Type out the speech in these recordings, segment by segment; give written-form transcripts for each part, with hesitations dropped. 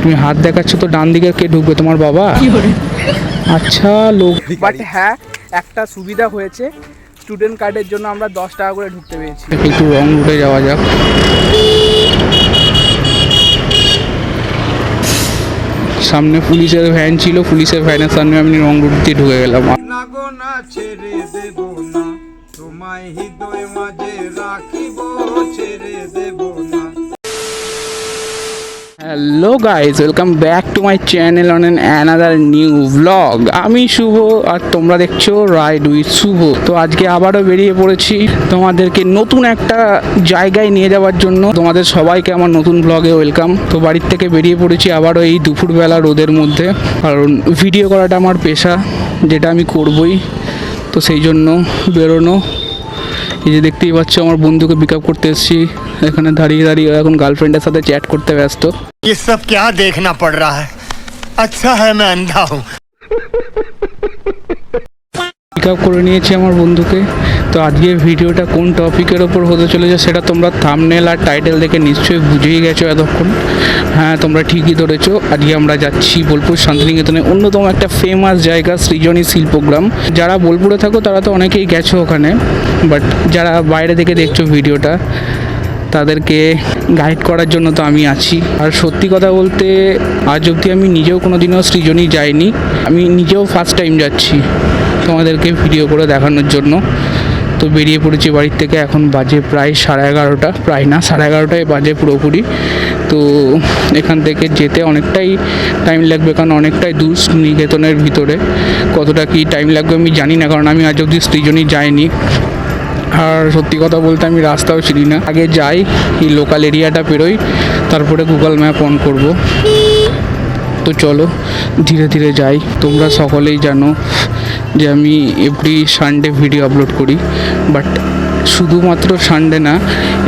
তুমি হাত দেখাচ্ছ তো, ডান দিকে কে ঢুকবে? তোমার বাবা? আচ্ছা লোক। বাট হ্যাঁ, একটা সুবিধা হয়েছে, স্টুডেন্ট কার্ডের জন্য আমরা 10 টাকা করে ঢুকতে পেরেছি। একটু রং রুটে যাওয়া যাক। সামনে পুলিশের ভ্যান ছিল, পুলিশের ভ্যানের সামনে আমি রং রুট দিয়ে ঢুকে গেলাম। Hello guys, welcome back to my channel on another new blog. আমি শুভ আর তোমরা দেখছো রাইড উইথ শুভ। তো আজকে আবারও বেরিয়ে পড়েছি তোমাদেরকে নতুন একটা জায়গায় নিয়ে যাওয়ার জন্য। তোমাদের সবাইকে আমার নতুন ব্লগে ওয়েলকাম। তো বাড়ির থেকে বেরিয়ে পড়েছি আবারও এই দুপুরবেলা রোদের মধ্যে, কারণ ভিডিও করাটা আমার পেশা, যেটা আমি করবই। তো সেই জন্য বেরোনো। এই যে দেখতেই পাচ্ছ, আমার বন্ধুকে পিক আপ করতে এসেছি। এখানে দাঁড়িয়ে দাঁড়িয়ে এখন গার্লফ্রেন্ডের সাথে চ্যাট করতে ব্যস্ত। ये सब क्या देखना पड़ रहा है? अच्छा है मैं अंधा हूँ। পিক আপ করে নিয়েছি আমার বন্ধুকে। তো আজকে ভিডিওটা কোন টপিকের ওপর হতে চলেছে সেটা তোমরা থাম্বনেল আর টাইটেল দেখে নিশ্চয়ই বুঝেই গেছো এতক্ষণ। হ্যাঁ, তোমরা ঠিকই ধরেছো। আজকে আমরা যাচ্ছি বোলপুর শান্তিনিকেতনে অন্যতম একটা ফেমাস জায়গা, সৃজনী শিল্পগ্রাম। যারা বোলপুরে থাকো তারা তো অনেকেই গেছো ওখানে, বাট যারা বাইরে থেকে দেখছো ভিডিওটা, তাদেরকে গাইড করার জন্য তো আমি আছি। আর সত্যি কথা বলতে, আজ অবধি আমি নিজেও কোনো দিনও সৃজনী যাইনি। আমি নিজেও ফার্স্ট টাইম যাচ্ছি তোমাদেরকে ভিডিও করে দেখানোর জন্য। তো বেরিয়ে পড়েছি বাড়ির থেকে। এখন বাজে প্রায় 11:30, প্রায় না 11:30 বাজে পুরোপুরি। তো এখান থেকে যেতে অনেকটাই টাইম লাগবে, কারণ অনেকটাই দূর নিকেতনের ভিতরে। কতটা কি টাইম লাগবে আমি জানি না, কারণ আমি আজ অবধি সৃজনী যাইনি। আর সত্যি কথা বলতে আমি রাস্তাও চিনি না। আগে যাই, এই লোকাল এরিয়াটা পেরোই, তারপরে গুগল ম্যাপ অন করব। তো চলো ধীরে ধীরে যাই। তোমরা সকলেই জানো যে আমি এভরি সানডে ভিডিও আপলোড করি, বাট শুধুমাত্র সানডে না,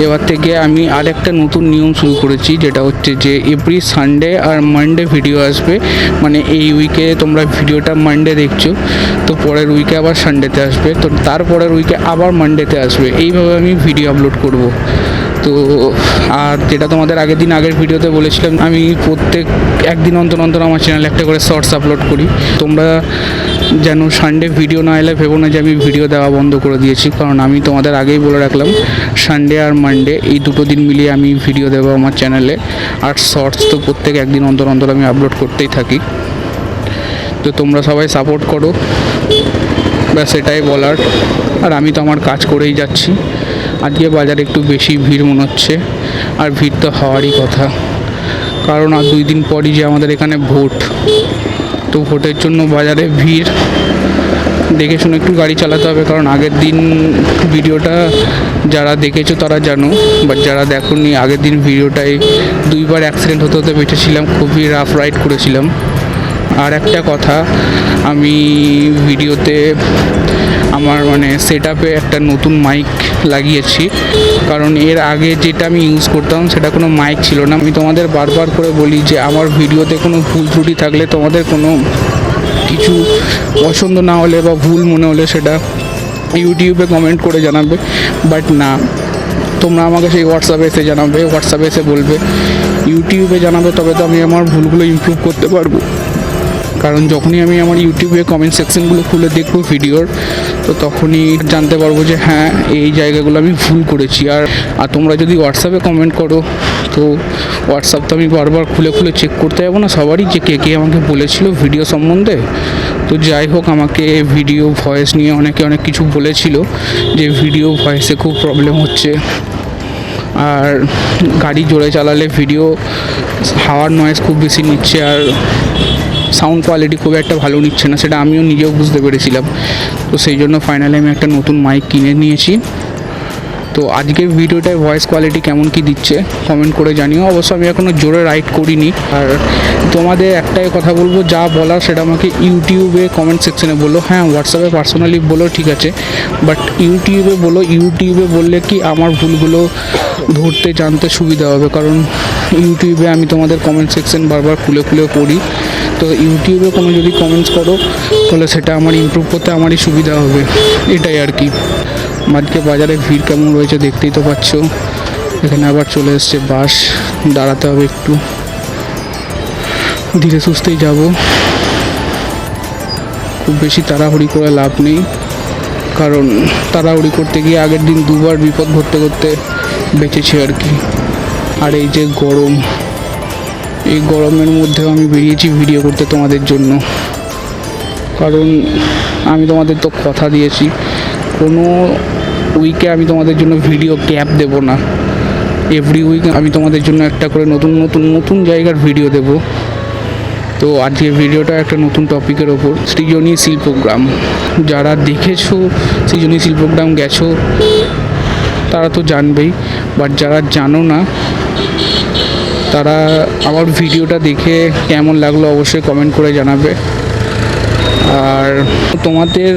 এবার থেকে আমি আরেকটা নতুন নিয়ম শুরু করেছি, যেটা হচ্ছে যে এভরি সানডে আর মানডে ভিডিও আসবে। মানে এই উইকে তোমরা ভিডিওটা মানডে দেখছো, তো পরের উইকে আবার সানডেতে আসবে, তো তারপরের উইকে আবার মানডেতে আসবে। এইভাবে আমি ভিডিও আপলোড করব। তো আর যেটা তোমাদের আগের ভিডিওতে বলেছিলাম, আমি প্রত্যেক একদিন অন্তর অন্তর আমার চ্যানেলে একটা করে শর্টস আপলোড করি। তোমরা যেন সানডে ভিডিও না এলে ভেবো না যে আমি ভিডিও দেওয়া বন্ধ করে দিয়েছি, কারণ আমি তোমাদের আগেই বলে রাখলাম সানডে আর মানডে এই দুটো দিন মিলিয়ে আমি ভিডিও দেবো আমার চ্যানেলে। আর শর্টস তো প্রত্যেক একদিন অন্তর অন্তর আমি আপলোড করতেই থাকি। তো তোমরা সবাই সাপোর্ট করো, ব্যাস এটাই বলার। আর আমি তো আমার কাজ করেই যাচ্ছি। আজকে বাজারে একটু বেশি ভিড় মনে হচ্ছে, আর ভিড় তো হওয়ারই কথা, কারণ আর 2 দিন পরই যে আমাদের এখানে ভোট। তো ভোটের জন্য বাজারে ভিড়। দেখে শুনে একটু গাড়ি চালাতে হবে, কারণ আগের দিন ভিডিওটা যারা দেখেছো তারা জানো, বাট যারা দেখোনি, আগের দিন ভিডিওটায় 2বার অ্যাক্সিডেন্ট হতে হতে বেঁচেছিলাম, খুবই রাফ রাইড করেছিলাম। আর একটা কথা, আমি ভিডিওতে আমার সেট আপে একটা নতুন মাইক লাগিয়েছি, কারণ এর আগে যেটা আমি ইউজ করতাম সেটা কোনো মাইক ছিল না। আমি তোমাদের বারবার করে বলি যে আমার ভিডিওতে কোনো ভুল ত্রুটি থাকলে, তোমাদের কোনো কিছু পছন্দ না হলে বা ভুল মনে হলে সেটা ইউটিউবে কমেন্ট করে জানাবে, বাট না, তোমরা আমাকে সেই হোয়াটসঅ্যাপে এসে জানাবে, হোয়াটসঅ্যাপে এসে বলবে। ইউটিউবে জানাবে তবে তো আমি আমার ভুলগুলো ইমপ্রুভ করতে পারবো, কারণ যখনই আমি আমার ইউটিউবে কমেন্ট সেকশনগুলো খুলে দেখবো ভিডিওর, তো তখনই জানতে পারবো যে হ্যাঁ, এই জায়গাগুলো আমি ভুল করেছি। আর তোমরা যদি হোয়াটসঅ্যাপে কমেন্ট করো, তো হোয়াটসঅ্যাপ তো আমি বারবার খুলে খুলে চেক করতে যাবো না সবারই, যে কে কে আমাকে বলেছিল ভিডিও সম্বন্ধে। তো যাই হোক, আমাকে ভিডিও ভয়েস নিয়ে অনেকে অনেক কিছু বলেছিল, যে ভিডিও ভয়েসে খুব প্রবলেম হচ্ছে, আর গাড়ি জোরে চালালে ভিডিও হাওয়ার নয়েজ খুব বেশি নিচ্ছে, আর সাউন্ড কোয়ালিটি খুব একটা ভালো নিচ্ছে না। সেটা আমিও নিজেও বুঝতে পেরেছিলাম। তো সেই জন্য ফাইনালি আমি একটা নতুন মাইক কিনে নিয়েছি। তো আজকের ভিডিওটায় ভয়েস কোয়ালিটি কেমন কি দিচ্ছে কমেন্ট করে জানিও। অবশ্য আমি এখনও জোরে রাইড করিনি। আর তোমাদের একটাই কথা বলবো, যা বলার সেটা আমাকে ইউটিউবে কমেন্ট সেকশনে বলো। হ্যাঁ, হোয়াটসঅ্যাপে পার্সোনালি বলো, ঠিক আছে, বাট ইউটিউবে বলো। ইউটিউবে বললে কি আমার ভুলগুলো ধরতে জানতে সুবিধা হবে, কারণ ইউটিউবে আমি তোমাদের কমেন্ট সেকশন বারবার খুলে খুলে পড়ি। তো ইউটিউবে কোনো যদি কমেন্টস করো, তাহলে সেটা আমার ইমপ্রুভ করতে আমারই সুবিধা হবে, এটাই আর কি। আজকে বাজারে ভিড় কেমন রয়েছে দেখতেই তো পাচ্ছো। এখানে আবার চলে এসছে বাস, দাঁড়াতে হবে একটু। ধীরে সুস্থেই যাব, খুব বেশি তাড়াহুড়ি করে লাভ নেই, কারণ তাড়াহুড়ি করতে গিয়ে আগের দিন দুবার বিপদ ঘটতে করতে বেঁচেছি আর কি। আর এই যে গরম, এই গরমের মধ্যেও আমি বেরিয়েছি ভিডিও করতে তোমাদের জন্য, কারণ আমি তোমাদের তো কথা দিয়েছি কোনো উইকে আমি তোমাদের জন্য ভিডিও গ্যাপ দেব না। এভরি উইক আমি তোমাদের জন্য একটা করে নতুন নতুন নতুন জায়গার ভিডিও দেব। তো আজকের ভিডিওটা একটা নতুন টপিকের ওপর, সৃজনী শিল্পগ্রাম। যারা দেখেছো সৃজনী শিল্পগ্রাম গেছো তারা তো জানবেই, বাট যারা জানো না তারা আমার ভিডিওটা দেখে কেমন লাগলো অবশ্যই কমেন্ট করে জানাবে। আর তোমাদের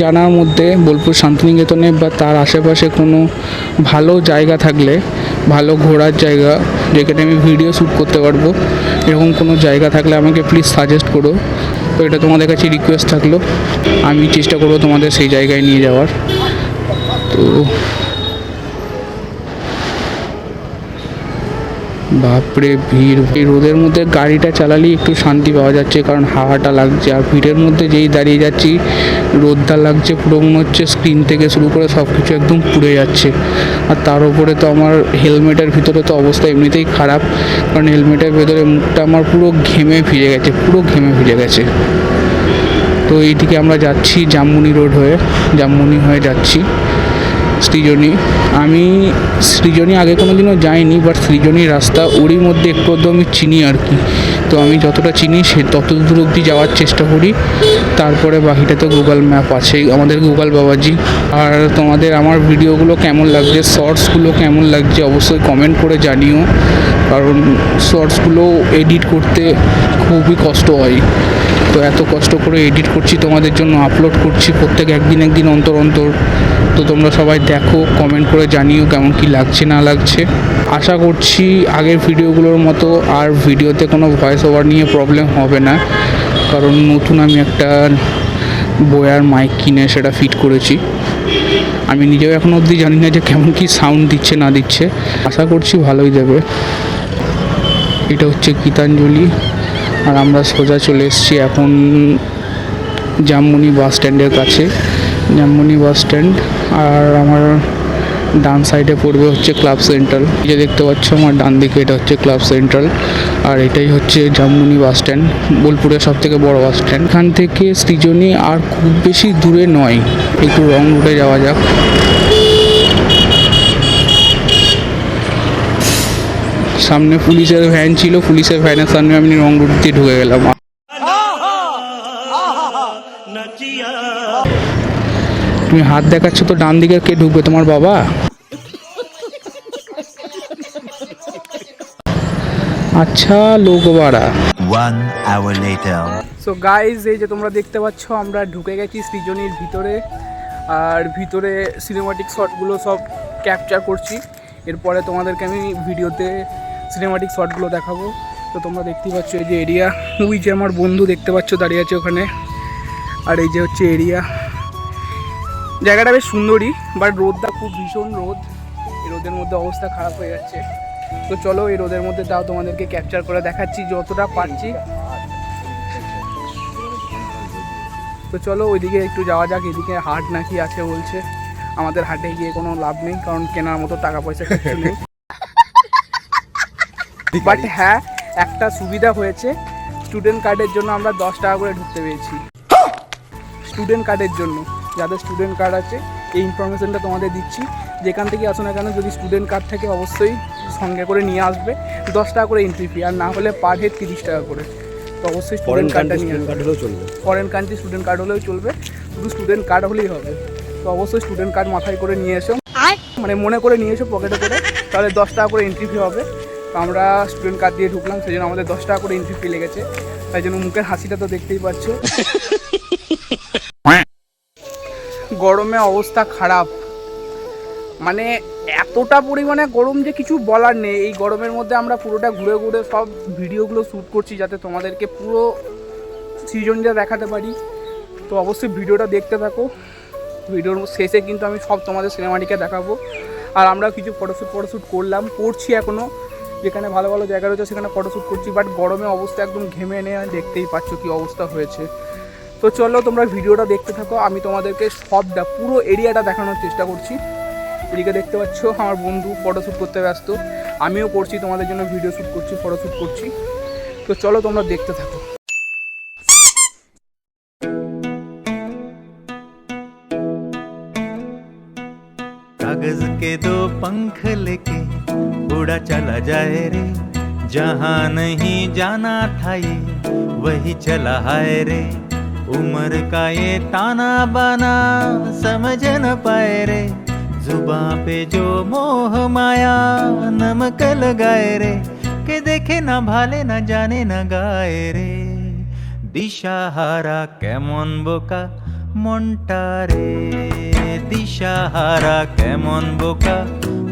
জানার মধ্যে বোলপুর শান্তিনিকেতনে বা তার আশেপাশে কোনো ভালো জায়গা থাকলে, ভালো ঘোরার জায়গা যেখানে আমি ভিডিও শ্যুট করতে পারবো, এরকম কোনো জায়গা থাকলে আমাকে প্লিজ সাজেস্ট করো। তো এটা তোমাদের কাছে রিকোয়েস্ট থাকলো, আমি চেষ্টা করবো তোমাদের সেই জায়গায় নিয়ে যাওয়ার। তো বাপরে ভিড়, এই রোদের মধ্যে গাড়িটা চালালেই একটু শান্তি পাওয়া যাচ্ছে, কারণ হাওয়াটা লাগছে। আর ভিড়ের মধ্যে যেই দাঁড়িয়ে যাচ্ছি রোদটা লাগছে, পুরো মনে হচ্ছে স্ক্রিন থেকে শুরু করে সব কিছু একদম পুড়ে যাচ্ছে। আর তার উপরে তো আমার হেলমেটের ভিতরে তো অবস্থা এমনিতেই খারাপ, কারণ হেলমেটের ভেতরে মুখটা আমার পুরো ঘেমে ভিজে গেছে, পুরো ঘেমে ভিজে গেছে। তো এইদিকে আমরা যাচ্ছি জামমুনি রোড হয়ে, জামমুনি হয়ে যাচ্ছি সৃজনী। আমি সৃজনী আগে কোনো দিনও যাইনি, বাট সৃজনীর রাস্তা ওরই মধ্যে একটু আধটু আমি চিনি আর কি। তো আমি যতটা চিনি সে তত দূর অবধি যাওয়ার চেষ্টা করি, তারপরে বাকিটা তো গুগল ম্যাপ আছেই, আমাদের গুগল বাবাজি। আর তোমাদের আমার ভিডিওগুলো কেমন লাগছে, শর্টসগুলো কেমন লাগছে অবশ্যই কমেন্ট করে জানিও, কারণ শর্টসগুলো এডিট করতে খুবই কষ্ট হয়। তো এত কষ্ট করে এডিট করছি তোমাদের জন্য, আপলোড করছি প্রত্যেক একদিন অন্তর অন্তর। তো তোমরা সবাই দেখো, কমেন্ট করে জানিও কেমন কি লাগছে না লাগছে। আশা করছি আগের ভিডিওগুলোর মতো আর ভিডিওতে কোনো ভয়েস ওভার নিয়ে প্রবলেম হবে না, কারণ নতুন আমি একটা বোয়ার মাইক কিনে সেটা ফিট করেছি। আমি নিজেও এখনও অবধি জানি না যে কেমন কি সাউন্ড দিচ্ছে না দিচ্ছে, আশা করছি ভালোই দেবে। এটা হচ্ছে গীতাঞ্জলি, আর আমরা সোজা চলে এসেছি এখন জামমুনি বাস স্ট্যান্ডের কাছে, জামমুনি বাস স্ট্যান্ড। আর আমার ডান সাইডে পড়বে হচ্ছে ক্লাব সেন্ট্রাল, যে দেখতে পাচ্ছ আমার ডান দিকে এটা হচ্ছে ক্লাব সেন্ট্রাল। আর এটাই হচ্ছে জামমুনি বাস স্ট্যান্ড, বোলপুরের সব থেকে বড় বাস স্ট্যান্ড। এখান থেকে সৃজনী আর খুব বেশি দূরে নয়, একটু রং রুটে যাওয়া যাক। সামনে পুলিশের ভ্যান ছিল, পুলিশের ভ্যানের সামনে আমি রং রুট দিয়ে ঢুকে গেলাম। তুমি হাত দেখাচ্ছ তো ডান দিকে কে ঢুকবে, তোমার বাবা? আচ্ছা লোক ভাড়া। 1 hour later. সো গাইজ, এই যে তোমরা দেখতে পাচ্ছ আমরা ঢুকে গেছি সৃজনীর ভিতরে, আর ভিতরে সিনেমাটিক শটগুলো সব ক্যাপচার করছি। এরপরে তোমাদেরকে আমি ভিডিওতে সিনেমাটিক শটগুলো দেখাবো। তো তোমরা দেখতেই পাচ্ছ এই যে এরিয়া, ওই যে আমার বন্ধু দেখতে পাচ্ছ দাঁড়িয়ে আছে ওখানে, আর এই যে হচ্ছে এরিয়া। জায়গাটা বেশ সুন্দরই, বাট রোদটা খুব ভীষণ রোদ, এই রোদের মধ্যে অবস্থা খারাপ হয়ে যাচ্ছে। তো চলো এই রোদের মধ্যে তাও তোমাদেরকে ক্যাপচার করে দেখাচ্ছি যতটা পারছি। তো চলো ওইদিকে একটু যাওয়া যাক, এদিকে হাট নাকি আছে বলছে, আমাদের হাটে গিয়ে কোনো লাভ নেই, কারণ কেনার মতো টাকা পয়সা কিছু নেই। বাট হ্যাঁ, একটা সুবিধা হয়েছে, স্টুডেন্ট কার্ডের জন্য আমরা 10 টাকা করে ঢুকতে পেরেছি। স্টুডেন্ট কার্ডের জন্য, যাদের স্টুডেন্ট কার্ড আছে, এই ইনফরমেশনটা তোমাদের দিচ্ছি। যেখান থেকে আসো না কেন, যদি স্টুডেন্ট কার্ড থাকে অবশ্যই সঙ্গে করে নিয়ে আসবে। 10 টাকা করে এন্ট্রি ফি, আর না হলে পার হেড 30 টাকা করে। তো অবশ্যই স্টুডেন্ট কার্ডটা নিয়ে আসবে। ফরেন কান্ট্রি স্টুডেন্ট কার্ড হলেও চলবে, শুধু স্টুডেন্ট কার্ড হলেই হবে। তো অবশ্যই স্টুডেন্ট কার্ড মাথায় করে নিয়ে এসো, মানে মনে করে নিয়ে এসো পকেটে করে, তাহলে 10 টাকা করে এন্ট্রি ফি হবে। তো আমরা স্টুডেন্ট কার্ড দিয়ে ঢুকলাম, সেই জন্য আমাদের 10 টাকা করে এন্ট্রি ফি লেগেছে। তাই জন্য মুখের হাসিটা তো দেখতেই পাচ্ছ। গরমে অবস্থা খারাপ, মানে এতটা পরিমাণে গরম যে কিছু বলার নেই। এই গরমের মধ্যে আমরা পুরোটা ঘুরে ঘুরে সব ভিডিওগুলো শ্যুট করছি, যাতে তোমাদেরকে পুরো সিজনটা দেখাতে পারি। তো অবশ্যই ভিডিওটা দেখতে থাকো, ভিডিওর শেষে কিন্তু আমি সব তোমাদের সিনেমাটিকে দেখাবো। আর আমরা কিছু ফটোশ্যুট করলাম, করছি এখনও, যেখানে ভালো ভালো জায়গা রয়েছে সেখানে ফটোশ্যুট করছি, বাট গরমে অবস্থা একদম ঘেমে এনে দেখতেই পাচ্ছ কী অবস্থা হয়েছে। তো চলো তোমরা ভিডিওটা দেখতে থাকো, আমি তোমাদেরকে সবটা পুরো এরিয়াটা দেখানোর চেষ্টা করছি। এদিকে দেখতে পাচ্ছ আমার বন্ধু ফটোশ্যুট করতে ব্যস্ত, আমিও করছি তোমাদের জন্য ভিডিও শ্যুট করছি, ফটোশ্যুট করছি। তো চলো তোমরা দেখতে থাকো। कागज के दो पंख लेके उड़ा चला जाए रे, जहाँ नहीं जाना था ये वही चला है रे। उम्र का ये ताना बाना समझ न पाए रे, जुबां पे जो मोह माया नमक लगाए रे, के देखे ना भाले ना जाने ना गाए रे। दिशाहारा केमन बोका মনটা রে, দিশাহারা কেমন বোকা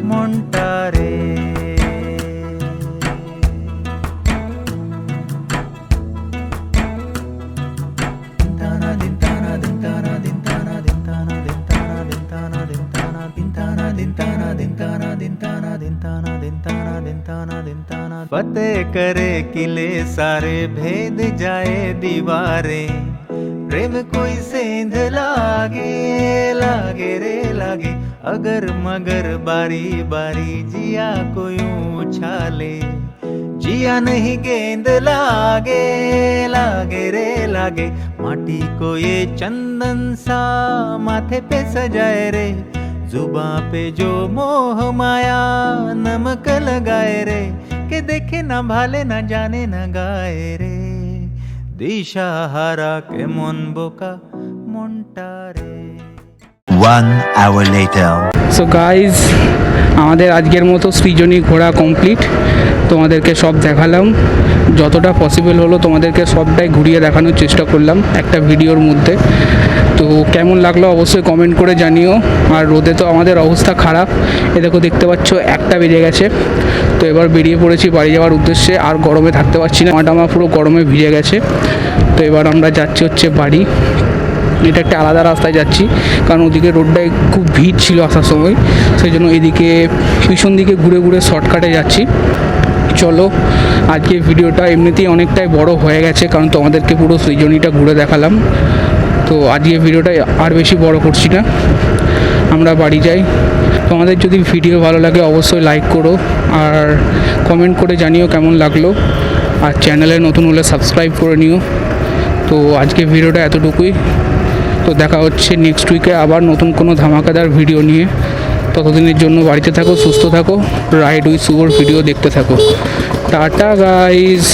মনটা রে। फतेह करे किले सारे, भेद जाए दीवारें, प्रेम कोई सेंध लागे लागे रे लागे, अगर मगर बारी बारी जिया कोई उछाले, जिया नहीं गेंद लागे लागे रे लागे, माटी को ये चंदन सा माथे पे सजाए रे, जुबां पे जो मोह माया नमक लगाए रे, के देखे ना भाले ना जाने ना गाए रे। দিশাহারা কেমন বোকা মনটা রে। 1 hour later. সো গাইজ, আমাদের আজকের মতো সৃজনী ঘোরা কমপ্লিট। তোমাদেরকে সব দেখালাম, যতটা পসিবল হলো তোমাদেরকে সবটাই ঘুরিয়ে দেখানোর চেষ্টা করলাম একটা ভিডিওর মধ্যে। তো কেমন লাগলো অবশ্যই কমেন্ট করে জানিও। আর রোদে তো আমাদের অবস্থা খারাপ, এ দেখো দেখতে পাচ্ছ 1টা বেজে গেছে। তো এবার বেরিয়ে পড়েছি বাড়ি যাওয়ার উদ্দেশ্যে, আর গরমে থাকতে পারছি না, আমার পুরো গরমে ভিজে গেছে। তো এবার আমরা যাচ্ছি হচ্ছে বাড়ি। এটা একটা আলাদা রাস্তায় যাচ্ছি, কারণ ওদিকে রোডটায় খুব ভিড় ছিল আসার সময়, সেই জন্য এদিকে পিছন দিকে ঘুরে ঘুরে শর্টকাটে যাচ্ছি। চলো, আজকে ভিডিওটা এমনিতেই অনেকটাই বড় হয়ে গেছে, কারণ তোমাদেরকে পুরো সৃজনীটা ঘুরে দেখালাম। তো আজকে ভিডিওটা আর বেশি বড় করছি না, আমরা বাড়ি যাই। তোমাদের যদি ভিডিও ভালো লাগে অবশ্যই লাইক করো, আর কমেন্ট করে জানিও কেমন লাগলো, আর চ্যানেলে নতুন হলে সাবস্ক্রাইব করে নিও। তো আজকে ভিডিওটা এতটুকুই। তো দেখা হচ্ছে নেক্সট উইকে আবার নতুন কোনো ধামাকাদার ভিডিও নিয়ে। ততদিনের জন্য বাড়িতে থাকো, সুস্থ থাকো, রাইড উইথ শুভর ভিডিও দেখতে থাকো। Tata guys.